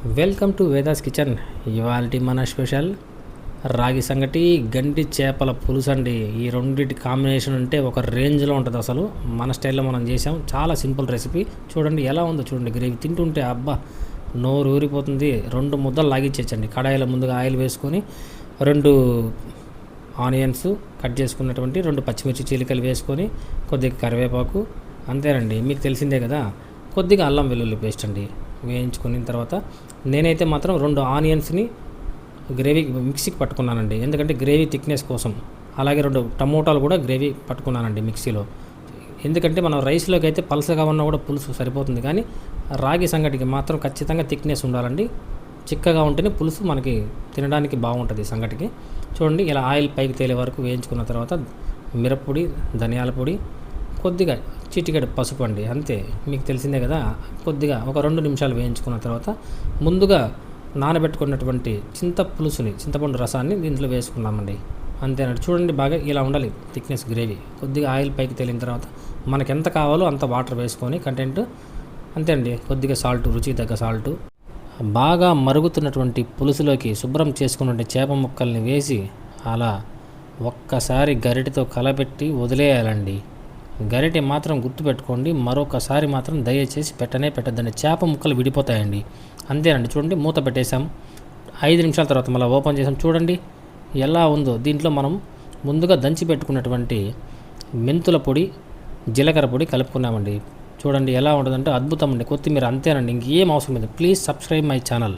Welcome to Vedas kitchen. ఇవాల్టి మన special రాగి సంగటి, గంటి చేపల పులుసు అండి. ఈ రెండింటి కాంబినేషన్ ఉంటే ఒక రేంజ్లో ఉంటుంది. అసలు మన స్టైల్లో మనం చేసాం. చాలా సింపుల్ రెసిపీ. చూడండి ఎలా ఉందో చూడండి. గ్రేవీ తింటుంటే అబ్బా నోరు ఊరిపోతుంది. 2 ముద్దలు లాగిచ్చేచ్చండి. కడాయిలో ముందుగా ఆయిల్ వేసుకొని 2 ఆనియన్స్ కట్ చేసుకున్నటువంటి 2 పచ్చిమిర్చి చీలికలు వేసుకొని కొద్దిగా కరివేపాకు, అంతేనండి. మీకు తెలిసిందే కదా. కొద్దిగా అల్లం వెల్లుల్లి పేస్ట్ అండి వేయించుకున్న తర్వాత నేనైతే మాత్రం 2 ఆనియన్స్ని గ్రేవీ మిక్సీకి పట్టుకున్నానండి. ఎందుకంటే గ్రేవీ థిక్నెస్ కోసం. అలాగే 2 టమోటాలు కూడా గ్రేవీ పట్టుకున్నానండి మిక్సీలో. ఎందుకంటే మనం రైస్లోకి అయితే పలసగా ఉన్నా కూడా పులుసు సరిపోతుంది, కానీ రాగి సంగటికి మాత్రం ఖచ్చితంగా థిక్నెస్ ఉండాలండి. చిక్కగా ఉంటేనే పులుసు మనకి తినడానికి బాగుంటుంది సంగటికి. చూడండి ఇలా ఆయిల్ పైకి తేలే వరకు వేయించుకున్న తర్వాత మిరప్పొడి, ధనియాల పొడి, కొద్దిగా చిటికెడు పసుపు అండి, అంతే. మీకు తెలిసిందే కదా. కొద్దిగా ఒక 2 నిమిషాలు వేయించుకున్న తర్వాత ముందుగా నానబెట్టుకున్నటువంటి చింతపండు రసాన్ని దీంట్లో వేసుకున్నామండి. అంతేనండి. చూడండి బాగా ఇలా ఉండాలి థిక్నెస్ గ్రేవీ. కొద్దిగా ఆయిల్ పైకి తేలిన తర్వాత మనకు ఎంత కావాలో అంత వాటర్ వేసుకొని కంటెంట్, అంతే అండి. కొద్దిగా సాల్ట్, రుచికి తగ్గ సాల్టు. బాగా మరుగుతున్నటువంటి పులుసులోకి శుభ్రం చేసుకున్నటువంటి చేప ముక్కల్ని వేసి అలా ఒక్కసారి గరిటెతో కలపెట్టి వదిలేయాలండి. గరిటె మాత్రం గుర్తుపెట్టుకోండి, మరొకసారి మాత్రం దయచేసి పెట్టద్దండి. చేప ముక్కలు విడిపోతాయండి. అంతేనండి. చూడండి మూత పెట్టేశాం. 5 నిమిషాల తర్వాత మళ్ళీ ఓపెన్ చేసాం. చూడండి ఎలా ఉందో. దీంట్లో మనం ముందుగా దంచి పెట్టుకున్నటువంటి మెంతుల పొడి, జీలకర్ర పొడి కలుపుకున్నామండి. చూడండి ఎలా ఉంటుందంటే అద్భుతం అండి. కొత్తిమీర, అంతేనండి. ఇంకేం అవసరం లేదు. Please subscribe my channel.